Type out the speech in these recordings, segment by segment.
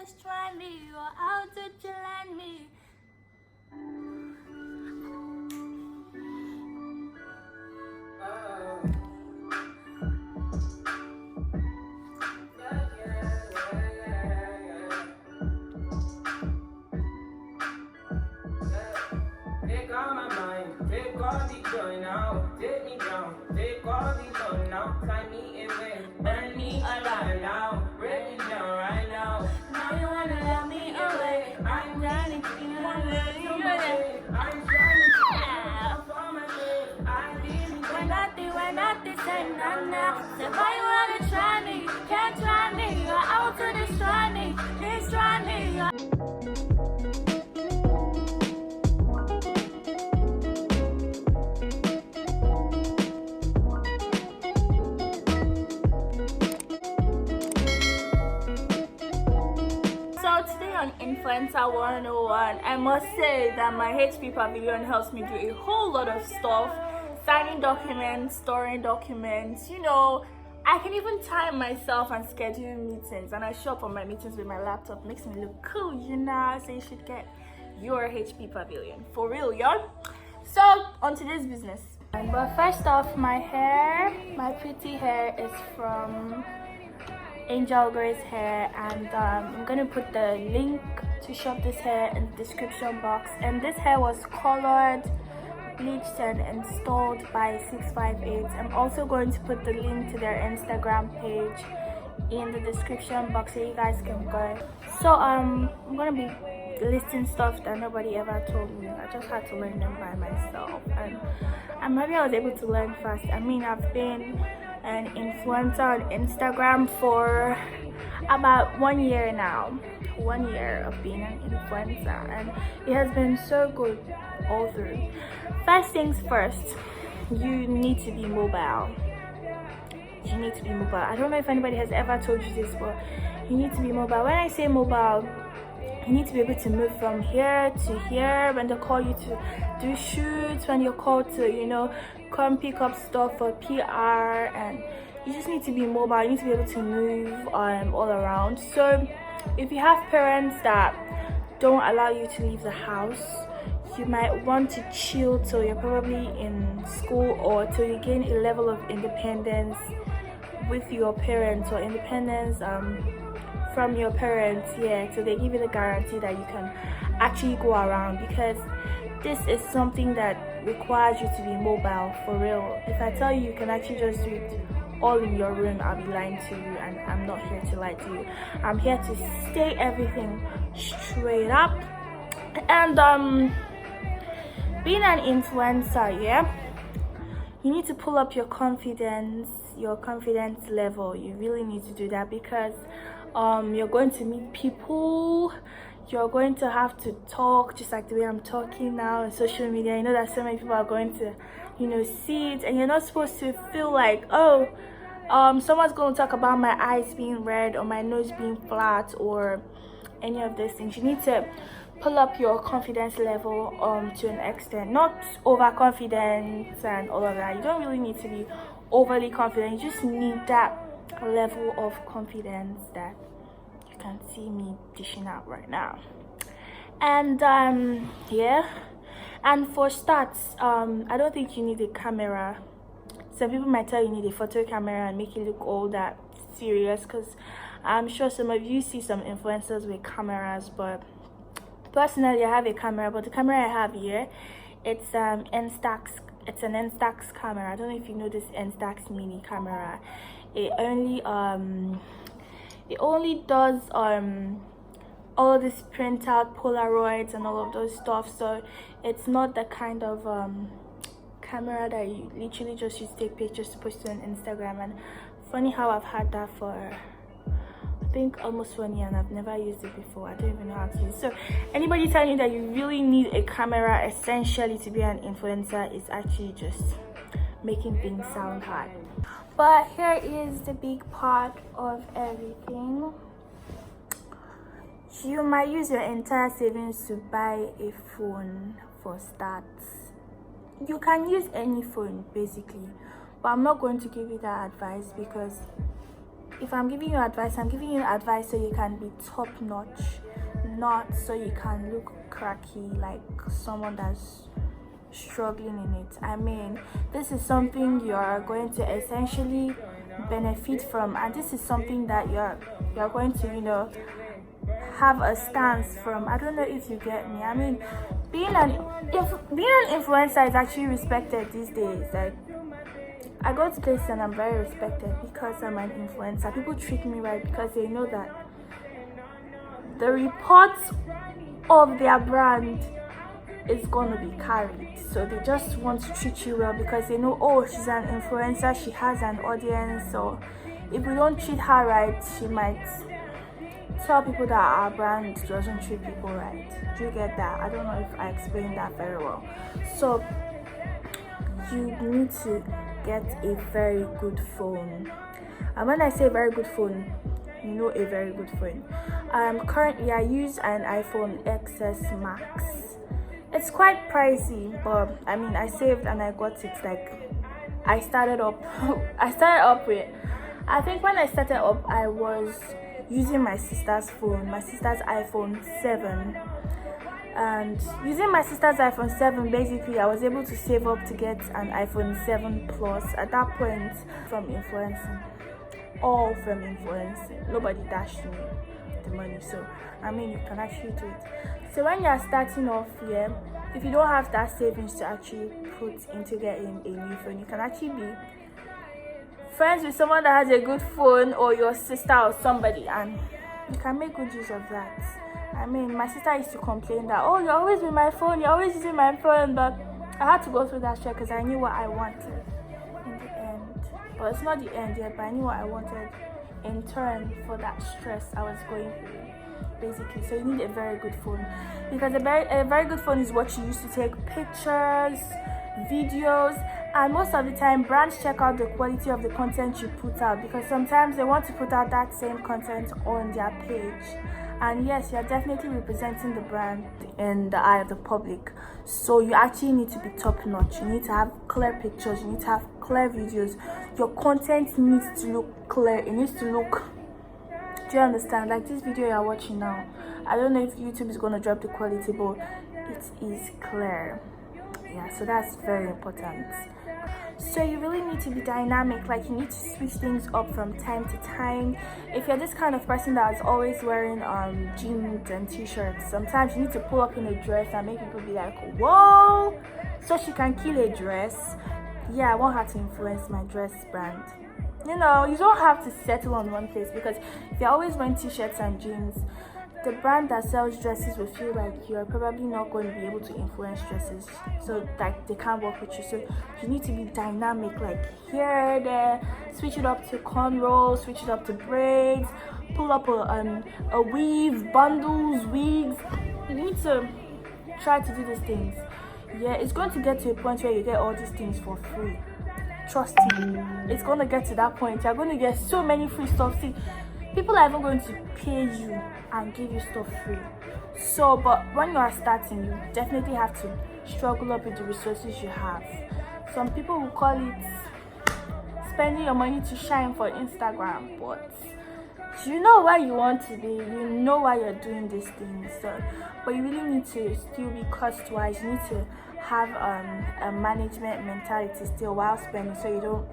destroy me, or how did you land me? Take all my mind, take all the joy now, take me down, take all the love now, tie me away, burn me alive now, break me down right now. Now you wanna let me away. I'm running to you. I'm trying to for my day. I didn't We're not the same, nah. So why you wanna try me? Can't try me. You're out to destroy me. Destroy me. So today on Influencer 101, I must say that my HP Pavilion helps me do a whole lot of stuff. Signing documents, storing documents, I can even time myself and schedule meetings, and I show up on my meetings with my laptop. Makes me look cool, so you should get your HP Pavilion for real, y'all. So on to this business. But first off, my pretty hair is from Angelgracehair, and I'm gonna put the link to shop this hair in the description box. And this hair was colored, bleached, and installed by 658. I'm also going to put the link to their Instagram page in the description box so you guys can go. So I'm gonna be listing stuff that nobody ever told me. I just had to learn them by myself, and I'm happy I was able to learn fast. I mean, I've been an influencer on Instagram for about 1 year now. 1 year of being an influencer, and it has been so good all through. First things first, you need to be mobile. You need to be mobile. I don't know if anybody has ever told you this, but you need to be mobile. When I say mobile, you need to be able to move from here to here when they call you to do shoots, when you're called to come pick up stuff for PR, and you just need to be mobile. You need to be able to move all around. So if you have parents that don't allow you to leave the house, you might want to chill till you're probably in school, or till you gain a level of independence with your parents, or independence from your parents, so they give you the guarantee that you can actually go around, because this is something that requires you to be mobile for real. If I tell you can actually just do it all in your room, I'll be lying to you, and I'm not here to lie to you. I'm here to state everything straight up. And being an influencer, you need to pull up your confidence level. You really need to do that, because you're going to meet people. You're going to have to talk just like the way I'm talking now on social media. You know that so many people are going to see it, and you're not supposed to feel like, someone's going to talk about my eyes being red or my nose being flat or any of those things. You need to pull up your confidence level to an extent, not overconfident and all of that. You don't really need to be overly confident. You just need that level of confidence that you can see me dishing out right now. And and for stats, I don't think you need a camera. Some people might tell you need a photo camera and make it look all that serious, because I'm sure some of you see some influencers with cameras, but personally I have a camera. But the camera I have here, it's Instax. It's an Instax camera. I don't know if you know this Instax mini camera. It only does all of this print out Polaroids and all of those stuff. So it's not the kind of camera that you literally just use to take pictures to post on Instagram. And funny how I've had that for I think almost 1 year, and I've never used it before. I don't even know how to use it. So anybody telling you that you really need a camera essentially to be an influencer is actually just making things sound hard. But here is the big part of everything. You might use your entire savings to buy a phone for starts. You can use any phone basically, but I'm not going to give you that advice, because if I'm giving you advice, I'm giving you advice so you can be top notch, not so you can look cracky like someone that's struggling in it. I mean, this is something you're going to essentially benefit from, and this is something that you're going to, you know, have a stance from. I don't know if you get me. I mean, being an influencer is actually respected these days. Like, I go to places and I'm very respected because I'm an influencer. People treat me right because they know that the reports of their brand is going to be carried. So they just want to treat you well because they know, oh, she's an influencer, she has an audience. So if we don't treat her right, she might tell people that our brand doesn't treat people right. Do you get that? I don't know if I explained that very well. So you need to get a very good phone. And when I say very good phone, you know, a very good phone. Currently I use an iPhone XS Max. It's quite pricey, but I mean, I saved and I got it. Like, I started up with, I think when I started up, I was using my sister's phone, my sister's iPhone 7. And using my sister's iPhone 7, basically, I was able to save up to get an iPhone 7 Plus. At that point, from influencing, all from influencing. Nobody dashed me the money, so I mean, you can actually do it. So when you're starting off here, if you don't have that savings to actually put into getting a new phone, you can actually be friends with someone that has a good phone, or your sister or somebody, and you can make good use of that. I mean, my sister used to complain that, oh, you're always with my phone, you're always using my phone, but I had to go through that stress because I knew what I wanted in the end. But it's not the end yet, but I knew what I wanted in turn for that stress I was going through, basically. So you need a very good phone, because a very good phone is what you use to take pictures, videos, and most of the time brands check out the quality of the content you put out, because sometimes they want to put out that same content on their page. And yes, you're definitely representing the brand in the eye of the public, so you actually need to be top notch. You need to have clear pictures, you need to have clear videos. Your content needs to look clear, it needs to look, do you understand? Like this video you're watching now, I don't know if YouTube is going to drop the quality, but it is clear. Yeah, so that's very important. So you really need to be dynamic. Like, you need to switch things up from time to time. If you're this kind of person that's always wearing jeans and t-shirts, sometimes you need to pull up in a dress and make people be like, whoa, so she can kill a dress. Yeah, I want her to influence my dress brand. You know, you don't have to settle on one place, because if you're always wearing t-shirts and jeans, the brand that sells dresses will feel like you're probably not going to be able to influence dresses, so like they can't work with you. So you need to be dynamic, like here, there, switch it up to cornrows, switch it up to braids, pull up a weave, bundles, wigs. You need to try to do these things. Yeah, it's going to get to a point where you get all these things for free. Trust me, it's going to get to that point. You're going to get so many free stuff. See, people are even going to pay you and give you stuff free. So, but when you are starting, you definitely have to struggle up with the resources you have. Some people will call it spending your money to shine for Instagram, but you know where you want to be, you know why you're doing these things. So, but you really need to still be cost wise. You need to have a management mentality still while spending, so you don't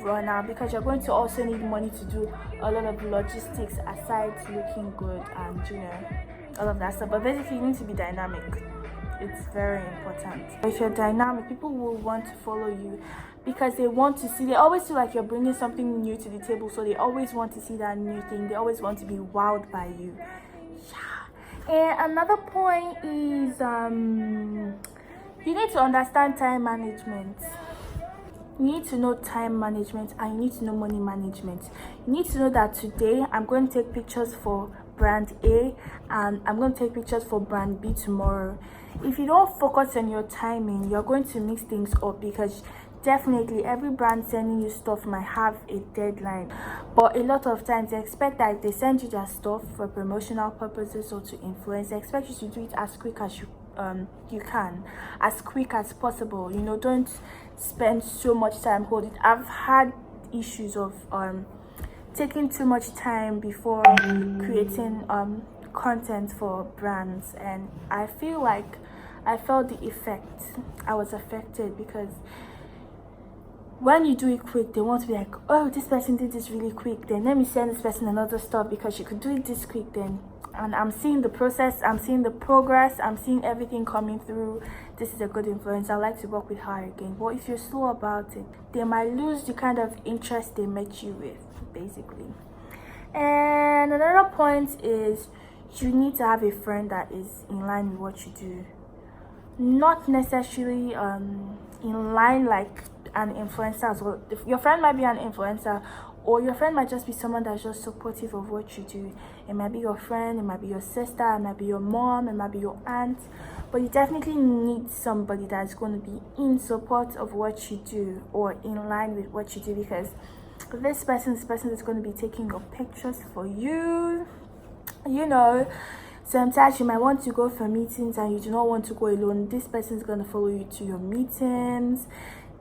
run out, because you're going to also need money to do a lot of logistics aside looking good and, you know, all of that stuff. But basically, you need to be dynamic. It's very important. If you're dynamic, people will want to follow you because they want to see, they always feel like you're bringing something new to the table, so they always want to see that new thing. They always want to be wowed by you. Yeah. And another point is you need to understand time management. You need to know time management, and you need to know money management. You need to know that today I'm going to take pictures for brand A and I'm going to take pictures for brand B tomorrow. If you don't focus on your timing, you're going to mix things up, because definitely every brand sending you stuff might have a deadline, but a lot of times they expect that if they send you their stuff for promotional purposes or to influence, they expect you to do it as quick as you can, as quick as possible. You know, don't spend so much time holding. I've had issues of taking too much time before creating content for brands, and I feel like I felt the effect. I was affected because when you do it quick, they want to be like, oh, this person did this really quick, then let me send this person another stuff because she could do it this quick. Then, and I'm seeing the process, I'm seeing the progress, I'm seeing everything coming through. This is a good influence. I like to work with her again. But if you're slow about it, they might lose the kind of interest they met you with, basically. And another point is you need to have a friend that is in line with what you do, not necessarily in line like an influencer as well. If your friend might be an influencer, or your friend might just be someone that's just supportive of what you do. It might be your friend, it might be your sister, it might be your mom, it might be your aunt, but you definitely need somebody that's going to be in support of what you do or in line with what you do, because this person is going to be taking your pictures for you. You know, sometimes you might want to go for meetings and you do not want to go alone. This person is going to follow you to your meetings,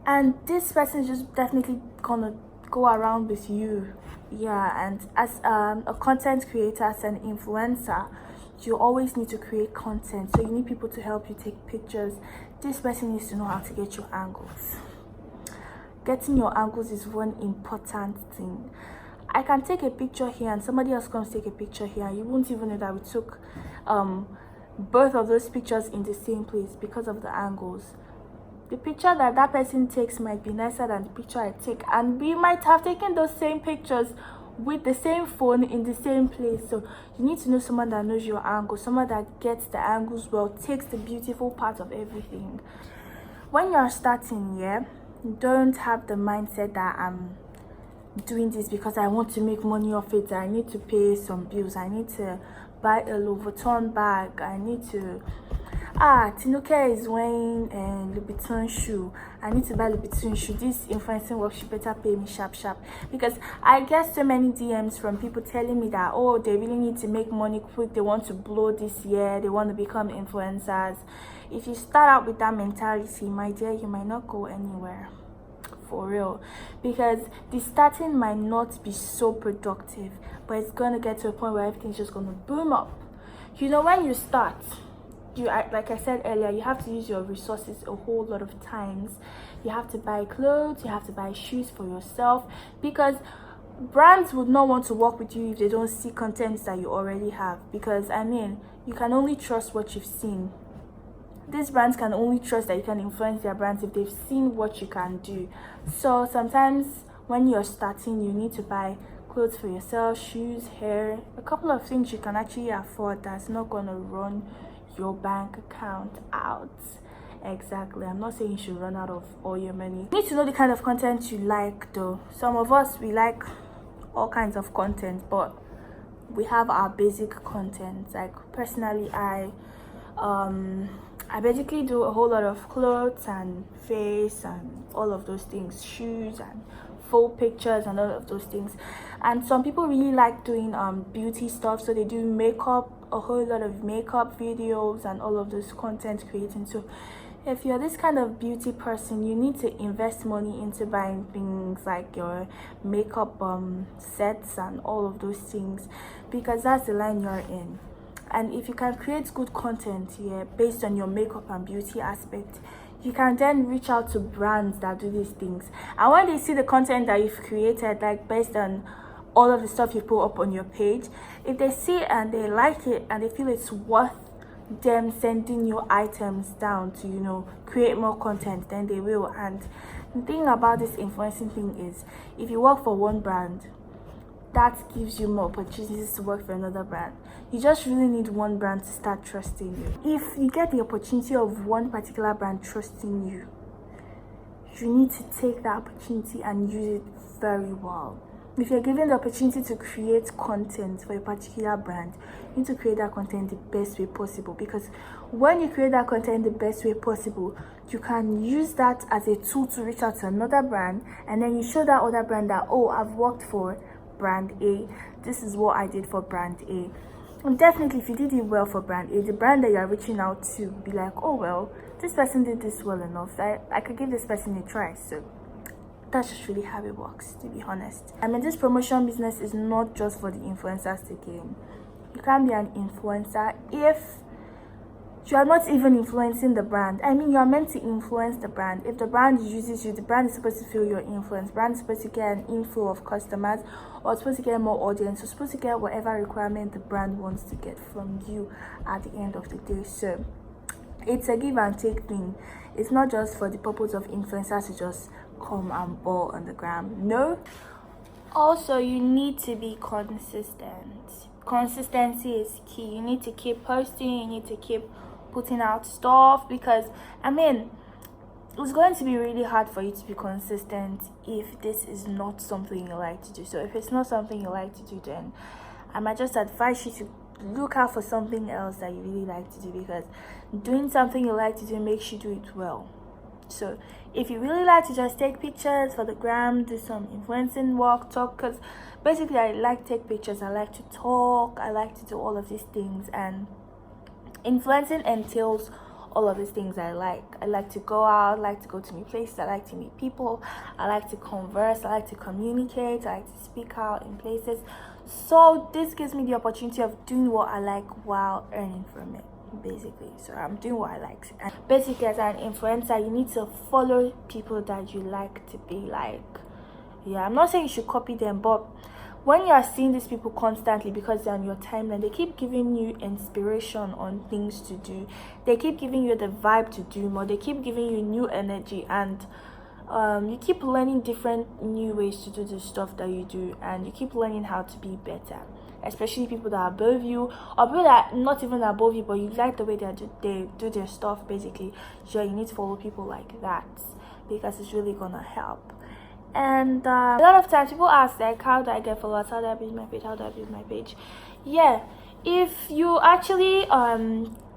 and this person is just definitely gonna go around with you. Yeah, and as a content creator, as an influencer, you always need to create content, so you need people to help you take pictures. This person needs to know how to get your angles. Getting your angles is one important thing. I can take a picture here and somebody else comes to take a picture here, and you won't even know that we took both of those pictures in the same place because of the angles. The picture that that person takes might be nicer than the picture I take, and we might have taken those same pictures with the same phone in the same place. So you need to know someone that knows your angle, someone that gets the angles well, takes the beautiful part of everything. When you're starting, don't have the mindset that I'm doing this because I want to make money off it. I need to pay some bills, I need to buy a Louis Vuitton bag, I need to Tinuke is wearing a Louis Vuitton shoe, I need to buy Louis Vuitton shoe. This influencing work, she better pay me sharp, because I get so many DMs from people telling me that, oh, they really need to make money quick, they want to blow this year, they want to become influencers. If you start out with that mentality, my dear, you might not go anywhere, for real, because the starting might not be so productive, but it's going to get to a point where everything's just going to boom up. You know, when you start, like I said earlier, you have to use your resources a whole lot of times. You have to buy clothes, you have to buy shoes for yourself, because brands would not want to work with you if they don't see content that you already have. Because I mean, you can only trust what you've seen. These brands can only trust that you can influence their brands if they've seen what you can do. So sometimes when you're starting, you need to buy clothes for yourself, shoes, hair, a couple of things you can actually afford that's not going to run your bank account out. Exactly. I'm not saying you should run out of all your money. You need to know the kind of content you like, though. Some of us, we like all kinds of content, but we have our basic content. Like personally, I basically do a whole lot of clothes and face and all of those things, shoes and full pictures and all of those things. And some people really like doing beauty stuff, so they do makeup, a whole lot of makeup videos and all of those content creating. So if you're this kind of beauty person, you need to invest money into buying things like your makeup sets and all of those things, because that's the line you're in. And if you can create good content here based on your makeup and beauty aspect, you can then reach out to brands that do these things. And when they see the content that you've created, like based on all of the stuff you put up on your page, if they see it and they like it and they feel it's worth them sending you items down to, you know, create more content, then they will. And the thing about this influencing thing is, if you work for one brand, that gives you more opportunities to work for another brand. You just really need one brand to start trusting you. If you get the opportunity of one particular brand trusting you, you need to take that opportunity and use it very well. If you're given the opportunity to create content for a particular brand, you need to create that content the best way possible, because when you create that content the best way possible, you can use that as a tool to reach out to another brand, and then you show that other brand that, oh, I've worked for brand A, this is what I did for brand A. And definitely if you did it well for brand A, the brand that you're reaching out to be like, oh well, this person did this well enough, I could give this person a try. So that's just really how it works, to be honest. I mean, this promotion business is not just for the influencers to gain. You can't be an influencer if you are not even influencing the brand. I mean, you are meant to influence the brand. If the brand uses you, the brand is supposed to feel your influence. The brand is supposed to get an inflow of customers, or it's supposed to get more audience. It's supposed to get whatever requirement the brand wants to get from you at the end of the day. So it's a give and take thing. It's not just for the purpose of influencers to just come and ball on the gram. No. Also, you need to be consistent. Consistency is key. You need to keep posting. You need to keep putting out stuff, because I mean, it's going to be really hard for you to be consistent if this is not something you like to do. So if it's not something you like to do, then I might just advise you to look out for something else that you really like to do, because doing something you like to do makes you do it well. So if you really like to just take pictures for the gram, do some influencing work, talk, because basically I like to take pictures, I like to talk, I like to do all of these things, and influencing entails all of these things. I like to go out, I like to go to new places, I like to meet people, I like to converse, I like to communicate, I like to speak out in places. So this gives me the opportunity of doing what I like while earning from it, basically. So I'm doing what I like. And basically, as an influencer, you need to follow people that you like to be like. Yeah, I'm not saying you should copy them, but when you are seeing these people constantly, because they're on your timeline, they keep giving you inspiration on things to do. They keep giving you the vibe to do more. They keep giving you new energy, and you keep learning different new ways to do the stuff that you do, and you keep learning how to be better. Especially people that are above you, or people that are not even above you, but you like the way they do their stuff, basically. So you need to follow people like that, because it's really gonna help. And a lot of times people ask, like, how do I get followers, how do I build my page, how do I build my page? Yeah, if you actually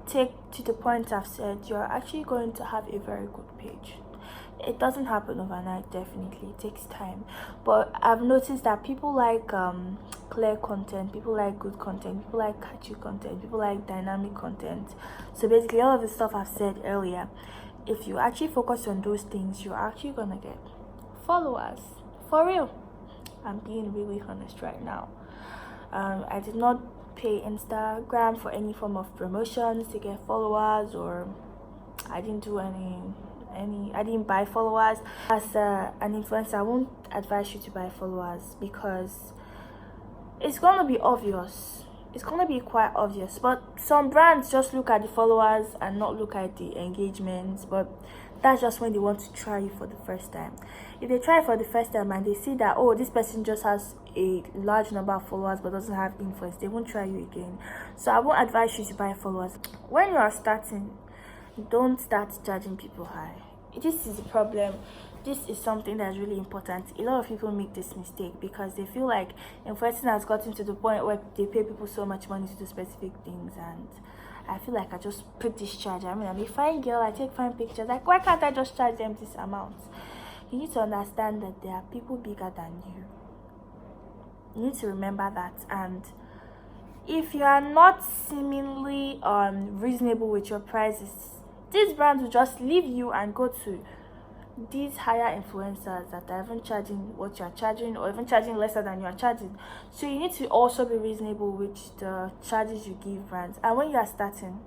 take to the point I've said, you're actually going to have a very good page. It doesn't happen overnight, definitely. It takes time. But I've noticed that people like clear content, people like good content, people like catchy content, people like dynamic content. So basically, all of the stuff I've said earlier, if you actually focus on those things, you're actually gonna get followers. For real. I'm being really honest right now. I did not pay Instagram for any form of promotions to get followers, or I didn't do I didn't buy followers. As an influencer, I won't advise you to buy followers, because it's gonna be obvious. It's gonna be quite obvious. But some brands just look at the followers and not look at the engagements. But that's just when they want to try you for the first time. If they try for the first time and they see that, oh, this person just has a large number of followers but doesn't have influence, they won't try you again. So I won't advise you to buy followers. When you are starting, don't start charging people high. This is a problem. This is something that's really important. A lot of people make this mistake because they feel like influencing has gotten to the point where they pay people so much money to do specific things, and I feel like I just put this charge. I mean, I'm a fine girl, I take fine pictures. Like, why can't I just charge them this amount? You need to understand that there are people bigger than you. You need to remember that. And if you are not seemingly reasonable with your prices, these brands will just leave you and go to these higher influencers that are even charging what you're charging, or even charging lesser than you're charging. So you need to also be reasonable with the charges you give brands. And when you are starting,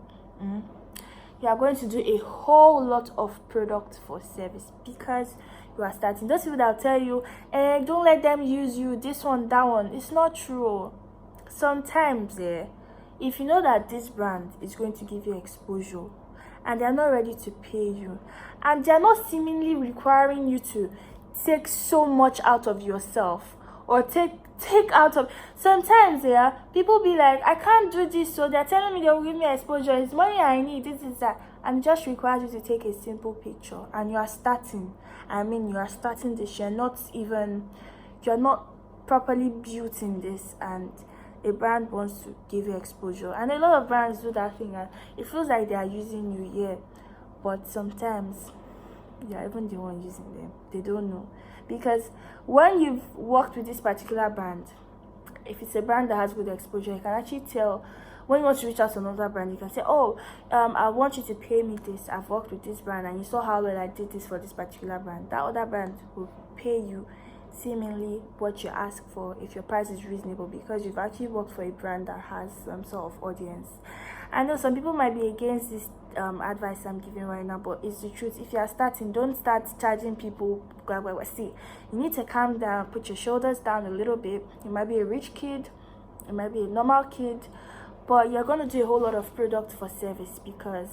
you are going to do a whole lot of product for service, because you are starting. Those people that will tell you, don't let them use you, this one, that one, it's not true. Sometimes if you know that this brand is going to give you exposure, and they're not ready to pay you, and they're not seemingly requiring you to take so much out of yourself, or take out of, sometimes people be like, I can't do this, so they're telling me they'll give me exposure, it's money I need, this is that, and just requires you to take a simple picture. And you are starting, you are starting this, you're not properly built in this, and a brand wants to give you exposure. And a lot of brands do that thing, and it feels like they are using you, but sometimes you're even the one using them. They don't know. Because when you've worked with this particular brand, if it's a brand that has good exposure, you can actually tell. When you want to reach out to another brand, you can say, I want you to pay me this, I've worked with this brand, and you saw how well I did this for this particular brand. That other brand will pay you seemingly what you ask for if your price is reasonable, because you've actually worked for a brand that has some sort of audience. I know some people might be against this advice I'm giving right now, but it's the truth. If you are starting, don't start charging people. See, you need to calm down, put your shoulders down a little bit. You might be a rich kid, you might be a normal kid, but you're going to do a whole lot of product for service, because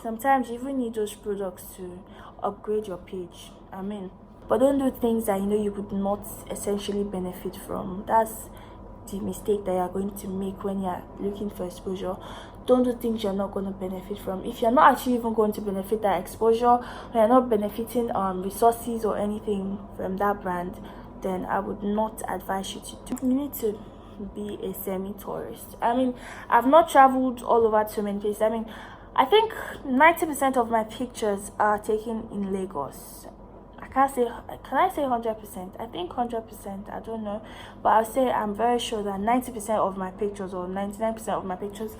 sometimes you even need those products to upgrade your page. But don't do things that you know you would not essentially benefit from. That's the mistake that you're going to make when you're looking for exposure. Don't do things you're not going to benefit from. If you're not actually even going to benefit that exposure, or you're not benefiting resources or anything from that brand, then I would not advise you to do. You need to be a semi-tourist. I've not traveled all over so many places. I think 90% of my pictures are taken in Lagos. Can I say 100%? I think 100%, I don't know, but I'll say I'm very sure that 90% of my pictures, or 99% of my pictures,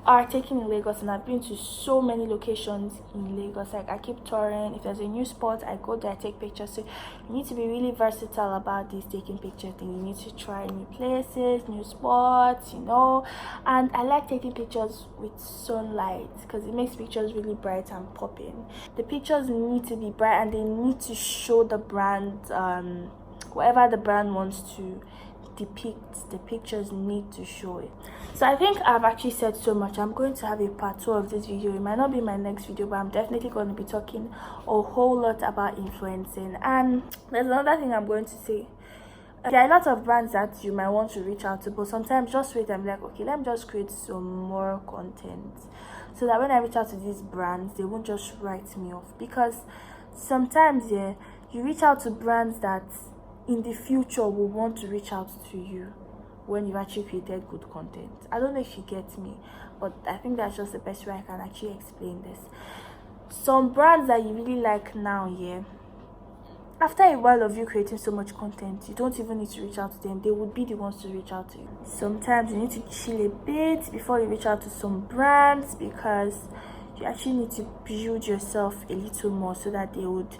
are taken in Lagos. And I've been to so many locations in Lagos. Like, I keep touring. If there's a new spot, I go there, I take pictures. So you need to be really versatile about this taking picture thing. You need to try new places, new spots, and I like taking pictures with sunlight, because it makes pictures really bright and popping. The pictures need to be bright, and they need to show the brand, whatever the brand wants to depict. The pictures need to show it. So I think I've actually said so much. I'm going to have a part 2 of this video. It might not be my next video, but I'm definitely going to be talking a whole lot about influencing. And there's another thing I'm going to say. There are a lot of brands that you might want to reach out to, but sometimes just wait and be like, okay, let me just create some more content, so that when I reach out to these brands, they won't just write me off. Because sometimes you reach out to brands that in the future will want to reach out to you when you've actually created good content. I don't know if you get me, but I think that's just the best way I can actually explain this. Some brands that you really like now, after a while of you creating so much content, you don't even need to reach out to them. They would be the ones to reach out to you. Sometimes you need to chill a bit before you reach out to some brands, because you actually need to build yourself a little more, so that they would,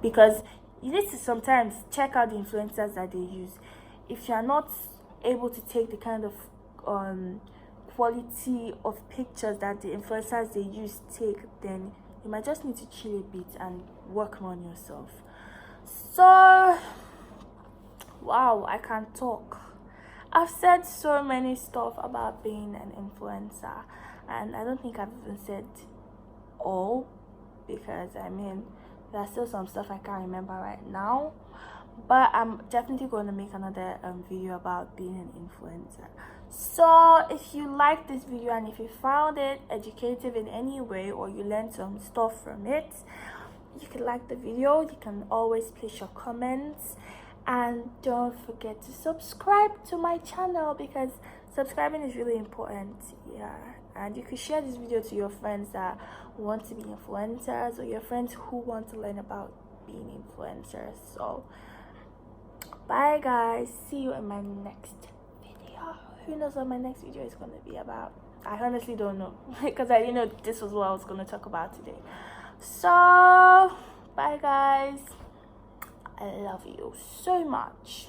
because you need to sometimes check out the influencers that they use. If you're not able to take the kind of quality of pictures that the influencers they use take, then you might just need to chill a bit and work more on yourself. So wow, I can talk. I've said so many stuff about being an influencer, and I don't think I've even said all, because there's still some stuff I can't remember right now. But I'm definitely going to make another video about being an influencer. So if you like this video, and if you found it educative in any way, or you learned some stuff from it, you can like the video. You can always place your comments, and don't forget to subscribe to my channel, because subscribing is really important. And you could share this video to your friends that want to be influencers, or your friends who want to learn about being influencers. So bye guys, see you in my next video. Who knows what my next video is going to be about? I honestly don't know, because I didn't know this was what I was going to talk about today. So bye guys, I love you so much.